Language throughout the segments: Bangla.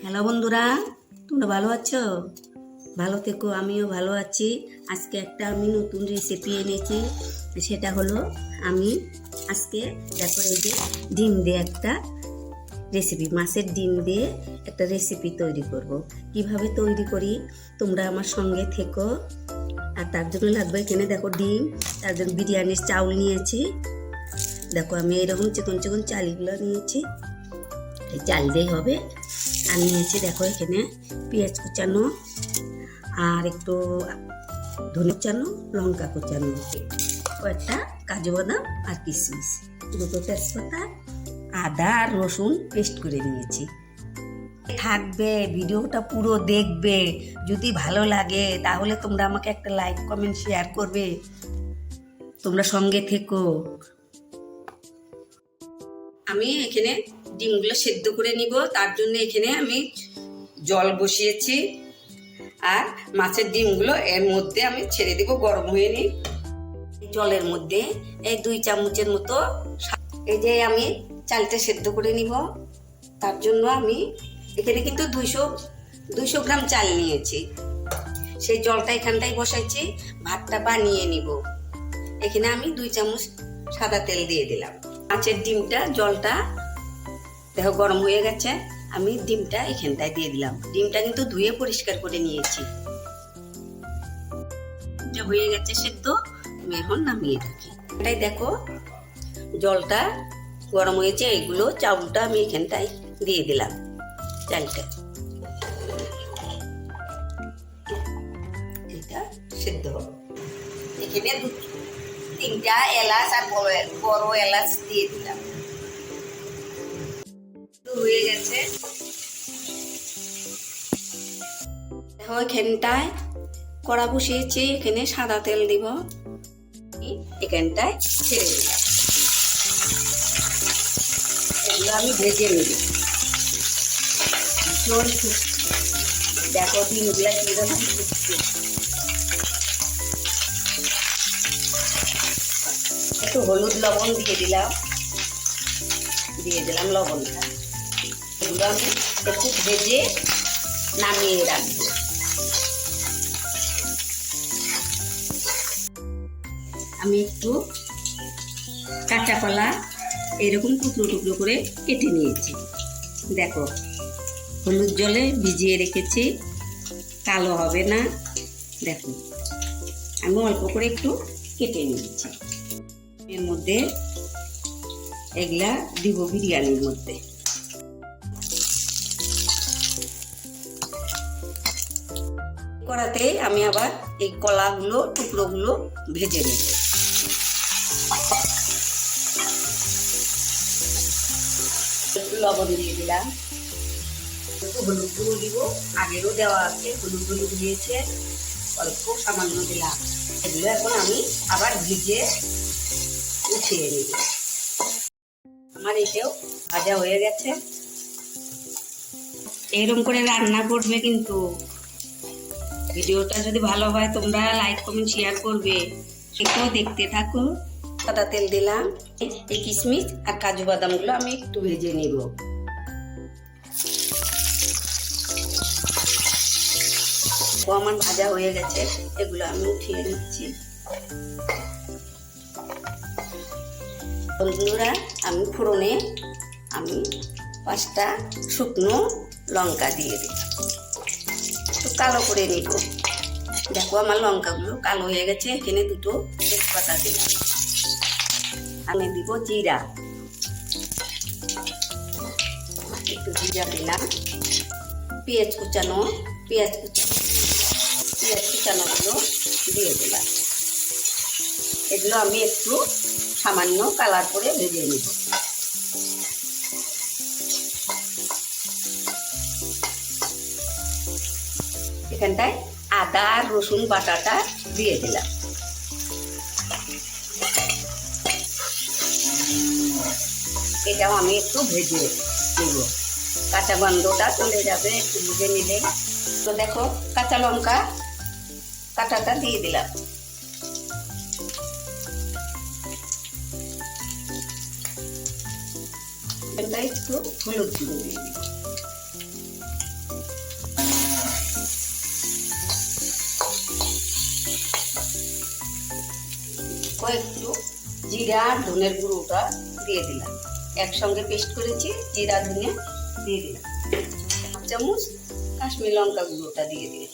হ্যালো বন্ধুরা, তোমরা ভালো আছো? ভালো থেকো, আমিও ভালো আছি। আজকে একটা আমি নতুন রেসিপি এনেছি। সেটা হলো আমি আজকে দেখো এই যে ডিম দিয়ে একটা রেসিপি, মাছের ডিম দিয়ে একটা রেসিপি তৈরি করব। কিভাবে তৈরি করি তোমরা আমার সঙ্গে থেকো। আর তার জন্য লাগবে এখানে দেখো ডিম, তার জন্য বিরিয়ানির চাউল নিয়েছি। দেখো আমি এরকম চিকন চিকন চালগুলো নিয়েছি, এই চাল দিয়ে হবে। আর নিয়েছি দেখো এখানে পেঁয়াজ কুচানো, আর একটু ধনে কুচানো, লঙ্কা কুচানো, কয়েকটা কাজু বাদাম আর কিশমিশ, দুটো তেজপাতা, আদা আর রসুন পেস্ট করে নিয়েছি। থাকবে, ভিডিওটা পুরো দেখবে। যদি ভালো লাগে তাহলে তোমরা আমাকে একটা লাইক কমেন্ট শেয়ার করবে। তোমরা সঙ্গে থেকো। আমি এখানে ডিমগুলো সেদ্ধ করে নিব, তার জন্য এখানে আমি জল বসিয়েছি। আর মাছের ডিমগুলো এর মধ্যে আমি ছেড়ে দিব, গরম হয়ে নিই। জলের মধ্যে এই 2 চামচের মতো এই যে আমি চালটা সেদ্ধ করে নিব। তার জন্য আমি এখানে কিন্তু 200 গ্রাম চাল নিয়েছি। সেই জলটা এখানটাই বসাইছি, ভাতটা বানিয়ে নিব। এখানে আমি 2 চামচ সাদা তেল দিয়ে দিলাম। মাছের ডিমটা, জলটা দেখো গরম হয়ে গেছে। আমি ডিমটা এখানটায় দিয়ে দিলাম। ডিমটা কিন্তু ধুয়ে পরিষ্কার করে নিয়েছি। এটা হয়ে গেছে সেদ্ধ, আমি এখন নামিয়ে রাখি। এটাই দেখো জলটা গরম হয়েছে। এইগুলো চাউলটা আমি এখানটায় দিয়ে দিলাম, চালটা এটা সেদ্ধ হবে। এখানে 3টা এলাচ আর বড় এলাচ দিয়ে দিলাম। হয়ে গেছে দেখো, এখানটায় কড়া বসিয়েছি, এখানে সাদা তেল দিব, এখানটায় ছেড়ে দিলাম। এগুলো আমি ভেজে নিব। দেখো ডিমগুলা কিরকম ফুটছে। একটু হলুদ লবণ দিয়ে দিলাম লবণটা। এগুলো আমি একটু ভেজে নামিয়ে রাখবো। আমি একটু কাঁচা কলা এরকম টুকরো টুকরো করে কেটে নিয়েছি। দেখো হলুদ জলে ভিজিয়ে রেখেছি, কালো হবে না। দেখো আমি অল্প করে একটু কেটে নিয়েছি। এর মধ্যে এগুলা দিব বিরিয়ানির মধ্যে। কড়াতে আমি আবার এই কলাগুলো টুকরোগুলো ভেজে নেব। একটু লবণ দিয়ে দিলাম, একটু হলুদ গুঁড়ো দিব, আগেরও দেওয়া আছে, হলুদ গুঁড়ো দিয়েছে, অল্প সামান্য দিলাম। এগুলো এখন আমি আবার ভিজে উঠিয়ে নিব। আমার এটাও ভাজা হয়ে গেছে। এরকম করে রান্না করবে কিন্তু। ভিডিওটা যদি ভালো হয় তোমরা লাইক কমেন্ট শেয়ার করবে। সেটাও দেখতে থাকো। সাদা তেল দিলাম, এই কিশমিশ আর কাজু বাদামগুলো আমি একটু ভেজে নিব। ও আমার ভাজা হয়ে গেছে, এগুলো আমি উঠিয়ে নিচ্ছি। বন্ধুরা, আমি ফোড়নে 5টা শুকনো লঙ্কা দিয়ে দিই, একটু কালো করে নিব। দেখো আমার লঙ্কাগুলো কালো হয়ে গেছে। এখানে 2টো তেজপাতা দিলাম। আমি দিব জিরা, একটু জিরা দিলাম। পেঁয়াজ কুচানোগুলো দিয়ে দিলাম। এগুলো আমি একটু সামান্য কালার করে ভেজে নিব। এখানটায় আদা আর রসুন বাটাটা দিয়ে দিলাম। এটাও আমি একটু ভেজে নেব, কাঁচা গন্ধটা চলে যাবে একটু ভেজে নিলে। তো দেখো কাঁচা লঙ্কা কাঁটাটা দিয়ে দিলাম। একটু হলুদ গুঁড়ো দিয়ে দিলাম। একটু জিরা আর ধনের গুঁড়োটা দিয়ে দিলাম, একসঙ্গে পেস্ট করেছি, জিরা ধনে দিয়ে দিলাম। 1 চামচ কাশ্মীরি লঙ্কা গুঁড়োটা দিয়ে দিলাম।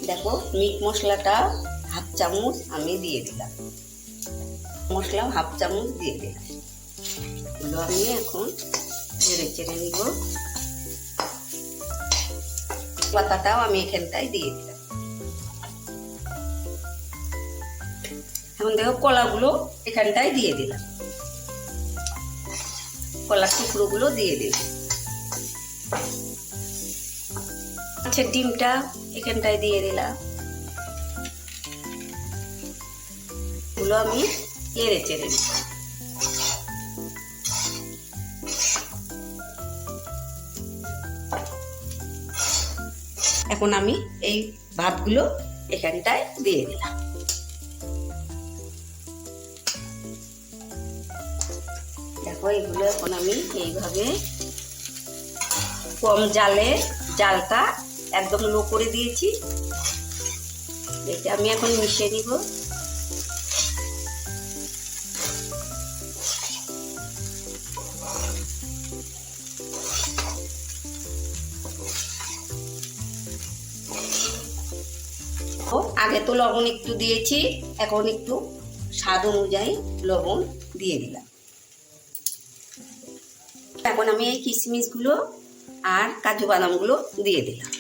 দেখো মিট মশলাটা 1/2 চামচ আমি দিয়ে দিলাম, মশলা 1/2 চামচ দিয়ে দিলাম। এগুলো আমি এখন নেড়ে চেড়ে নিব। পাতাটাও আমি এখানটায় দিয়ে দিলাম। এখন দেখো কলাগুলো এখানটায় দিয়ে দিলাম, কলার টুকরোগুলো দিয়ে দিলাম। মাছের ডিমটা এখানটায় দিয়ে দিলাম। এগুলো আমি নেড়ে চেড়ে দিব। এখন আমি এই ভাতগুলো এখানটায় দিয়ে দিলাম। দেখো এগুলো এখন আমি এইভাবে কম জালে, জালটা একদম লো করে দিয়েছি, এটা আমি এখন মিশিয়ে নিব। আগে তো লবণ একটু দিয়েছি, এখন একটু স্বাদ অনুযায়ী লবণ দিয়ে দিলাম। এখন আমি এই কিশমিশগুলো আর কাজু বাদামগুলো দিয়ে দিলাম।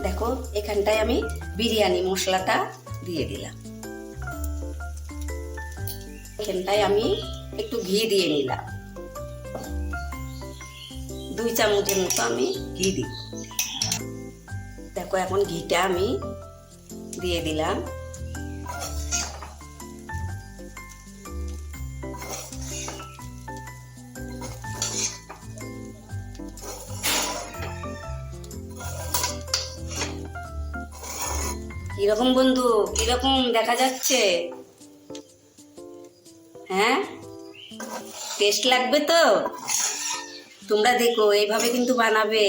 দেখো এখানটায় আমি বিরিয়ানি মশলাটা দিয়ে দিলাম। এখানটায় আমি একটু ঘি দিয়ে নিলাম, 2 চামচের মতো আমি ঘি দিই। দেখো এখন ঘিটা আমি দিয়ে দিলাম। কিরকম বন্ধু, কিরকম দেখা যাচ্ছে? হ্যাঁ, টেস্ট লাগবে তো? তোমরা দেখো এইভাবে কিন্তু বানাবে,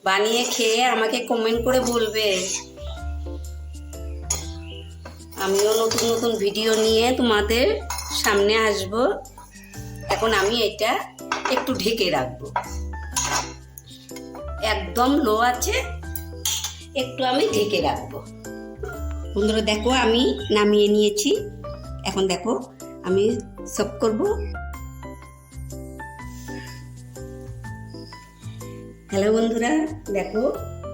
বানিয়ে খেয়ে আমাকে কমেন্ট করে বলবে। আমিও নতুন নতুন ভিডিও নিয়ে তোমাদের সামনে আসব। এখন আমি এটা একটু ঢেকে রাখবো, একদম লো আছে, একটু আমি ঢেকে রাখবো। বন্ধুরা দেখো আমি নামিয়ে নিয়েছি, এখন দেখো আমি সার্ভ করব। হ্যালো বন্ধুরা, দেখো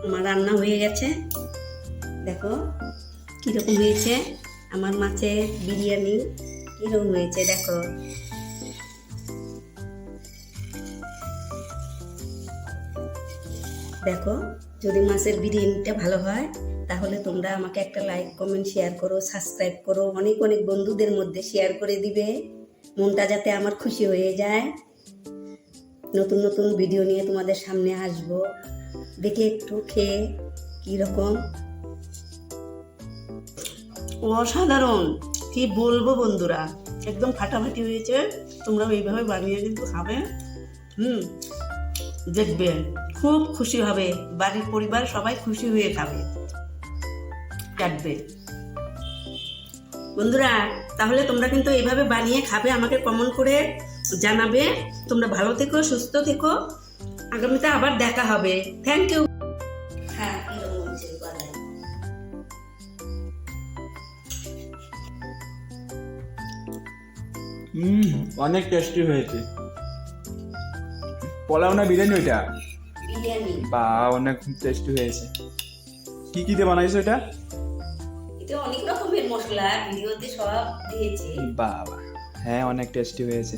আমার রান্না হয়ে গেছে। দেখো কীরকম হয়েছে আমার মাছের বিরিয়ানি, কীরকম হয়েছে দেখো। দেখো যদি মাছের বিরিয়ানিটা ভালো হয় তাহলে তোমরা আমাকে একটা লাইক, কমেন্ট, শেয়ার করো, সাবস্ক্রাইব করো, অনেক অনেক বন্ধুদের মধ্যে শেয়ার করে দিবে, মনটা যাতে আমার খুশি হয়ে যায়। নতুন নতুন ভিডিও নিয়ে তোমাদের সামনে আসব, দেখে একটু খেয়ে কীরকম। অসাধারণ, কি বলবো বন্ধুরা, একদম ফাটাফাটি হয়েছে। তোমরাও এইভাবে বানিয়ে কিন্তু খাবে, দেখবে খুব খুশি হবে, বাড়ির পরিবার সবাই খুশি হয়ে খাবে, কাটবে। বন্ধুরা তাহলে তোমরা কিন্তু এইভাবে বানিয়ে খাবে, আমাকে কমেন্ট করে জানাবে। তোমরা ভালো থেকো, সুস্থ থেকো, আগামীতে আবার দেখা হবে। Thank you. হ্যাঁ কীরকম হয়েছে অনেক টেস্টি হয়েছে। পোলাও না বিরিয়ানি? ওইটা বিরিয়ানি। বা অনেক টেস্টি হয়েছে। কি কি দিয়ে বানাইছো এটা? এটা অনেক রকমের মশলা ভিডিওতে সব দিয়েছি। বাবা, হ্যাঁ অনেক টেস্টি হয়েছে।